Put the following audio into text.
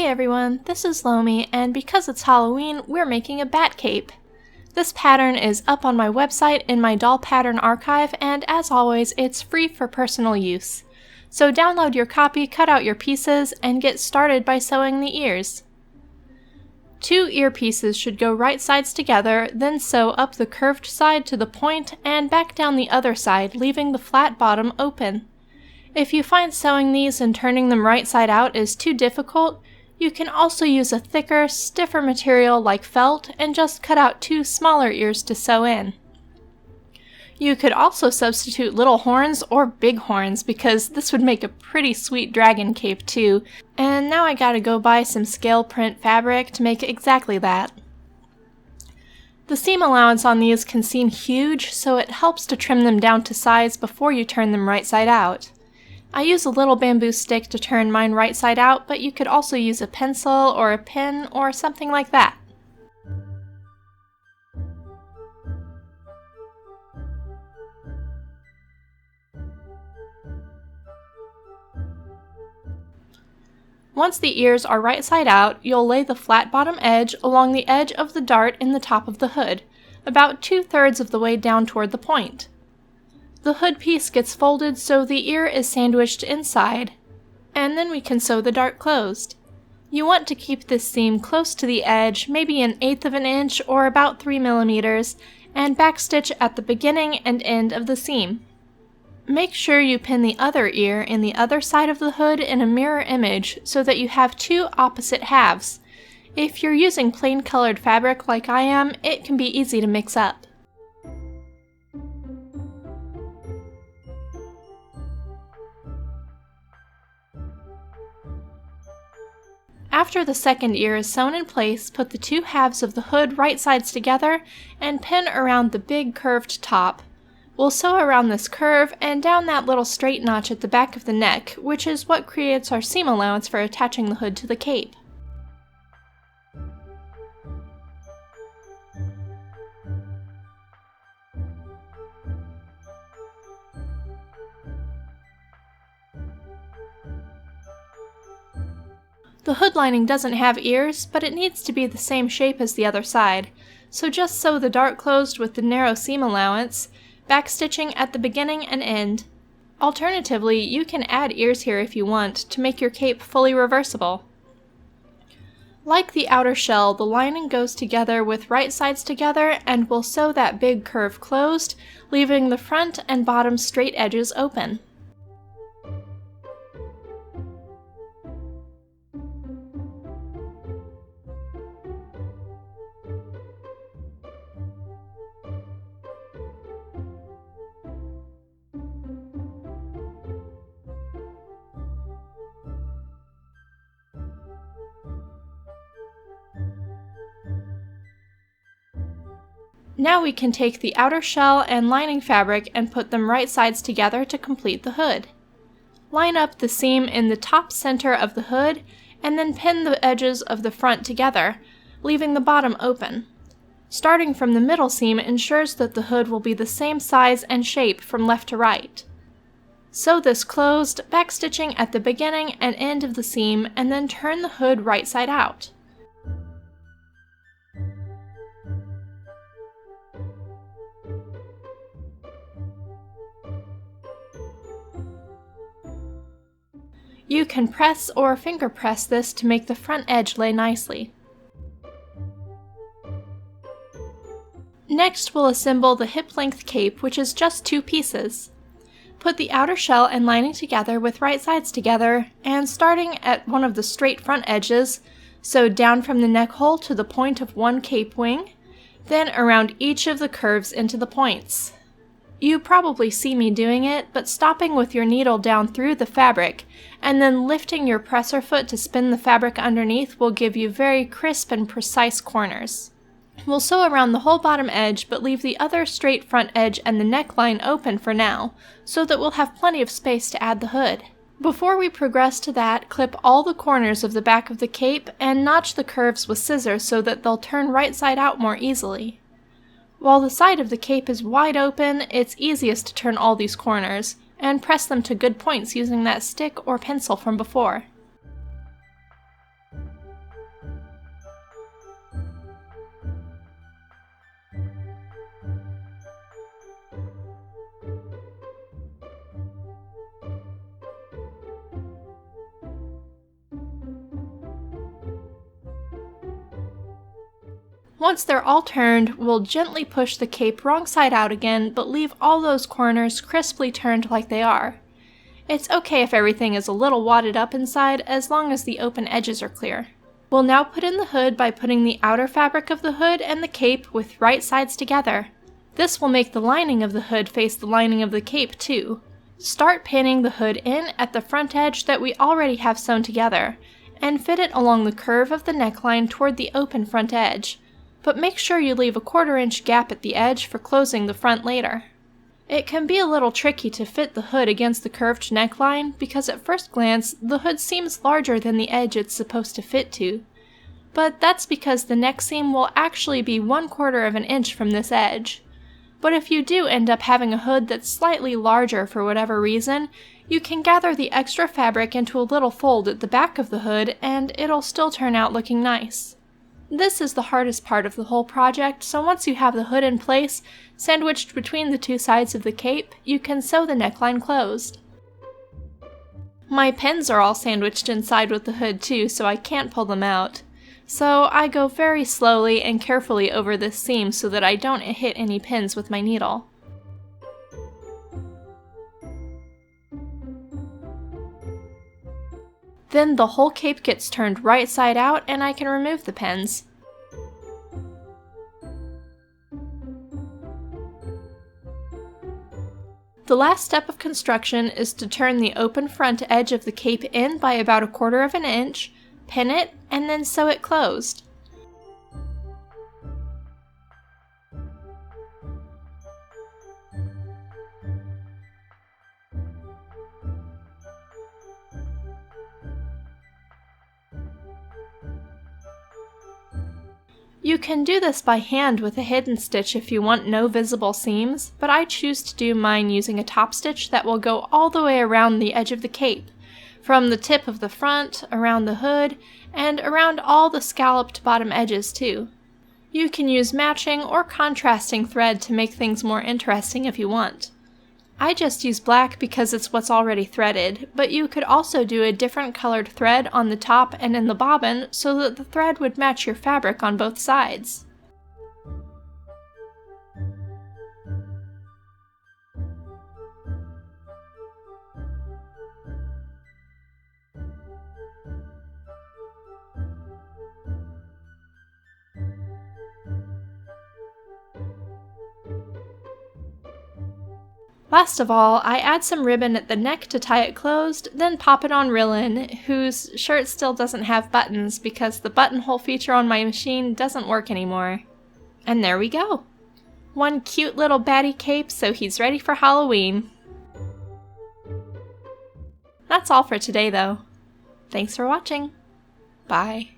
everyone, this is Lomi, and because it's Halloween, we're making a bat cape. This pattern is up on my website in my doll pattern archive, and as always, it's free for personal use. So download your copy, cut out your pieces, and get started by sewing the ears. 2 ear pieces should go right sides together, then sew up the curved side to the point and back down the other side, leaving the flat bottom open. If you find sewing these and turning them right side out is too difficult, you can also use a thicker, stiffer material like felt and just cut out 2 smaller ears to sew in. You could also substitute little horns or big horns because this would make a pretty sweet dragon cape too, and now I gotta go buy some scale print fabric to make exactly that. The seam allowance on these can seem huge, so it helps to trim them down to size before you turn them right side out. I use a little bamboo stick to turn mine right side out, but you could also use a pencil or a pin or something like that. Once the ears are right side out, you'll lay the flat bottom edge along the edge of the dart in the top of the hood, about 2/3 of the way down toward the point. The hood piece gets folded so the ear is sandwiched inside, and then we can sew the dart closed. You want to keep this seam close to the edge, maybe 1/8 of an inch or about 3 millimeters, and backstitch at the beginning and end of the seam. Make sure you pin the other ear in the other side of the hood in a mirror image so that you have 2 opposite halves. If you're using plain colored fabric like I am, it can be easy to mix up. After the second ear is sewn in place, put the 2 halves of the hood right sides together and pin around the big curved top. We'll sew around this curve and down that little straight notch at the back of the neck, which is what creates our seam allowance for attaching the hood to the cape. The hood lining doesn't have ears, but it needs to be the same shape as the other side, so just sew the dart closed with the narrow seam allowance, backstitching at the beginning and end. Alternatively, you can add ears here if you want to make your cape fully reversible. Like the outer shell, the lining goes together with right sides together, and we'll sew that big curve closed, leaving the front and bottom straight edges open. Now we can take the outer shell and lining fabric and put them right sides together to complete the hood. Line up the seam in the top center of the hood and then pin the edges of the front together, leaving the bottom open. Starting from the middle seam ensures that the hood will be the same size and shape from left to right. Sew this closed, backstitching at the beginning and end of the seam, and then turn the hood right side out. You can press or finger press this to make the front edge lay nicely. Next, we'll assemble the hip-length cape, which is just 2 pieces. Put the outer shell and lining together with right sides together, and starting at one of the straight front edges, sew down from the neck hole to the point of one cape wing, then around each of the curves into the points. You probably see me doing it, but stopping with your needle down through the fabric and then lifting your presser foot to spin the fabric underneath will give you very crisp and precise corners. We'll sew around the whole bottom edge, but leave the other straight front edge and the neckline open for now, so that we'll have plenty of space to add the hood. Before we progress to that, clip all the corners of the back of the cape and notch the curves with scissors so that they'll turn right side out more easily. While the side of the cape is wide open, it's easiest to turn all these corners, and press them to good points using that stick or pencil from before. Once they're all turned, we'll gently push the cape wrong side out again, but leave all those corners crisply turned like they are. It's okay if everything is a little wadded up inside, as long as the open edges are clear. We'll now put in the hood by putting the outer fabric of the hood and the cape with right sides together. This will make the lining of the hood face the lining of the cape too. Start pinning the hood in at the front edge that we already have sewn together, and fit it along the curve of the neckline toward the open front edge, but make sure you leave a 1/4 inch gap at the edge for closing the front later. It can be a little tricky to fit the hood against the curved neckline because at first glance the hood seems larger than the edge it's supposed to fit to, but that's because the neck seam will actually be 1/4 of an inch from this edge. But if you do end up having a hood that's slightly larger for whatever reason, you can gather the extra fabric into a little fold at the back of the hood and it'll still turn out looking nice. This is the hardest part of the whole project, so once you have the hood in place, sandwiched between the two sides of the cape, you can sew the neckline closed. My pins are all sandwiched inside with the hood too, so I can't pull them out. So I go very slowly and carefully over this seam so that I don't hit any pins with my needle. Then the whole cape gets turned right side out and I can remove the pins. The last step of construction is to turn the open front edge of the cape in by about 1/4 of an inch, pin it, and then sew it closed. You can do this by hand with a hidden stitch if you want no visible seams, but I choose to do mine using a top stitch that will go all the way around the edge of the cape, from the tip of the front, around the hood, and around all the scalloped bottom edges too. You can use matching or contrasting thread to make things more interesting if you want. I just use black because it's what's already threaded, but you could also do a different colored thread on the top and in the bobbin so that the thread would match your fabric on both sides. Last of all, I add some ribbon at the neck to tie it closed, then pop it on Rhyllyn, whose shirt still doesn't have buttons because the buttonhole feature on my machine doesn't work anymore. And there we go! One cute little batty cape, so he's ready for Halloween. That's all for today though. Thanks for watching. Bye.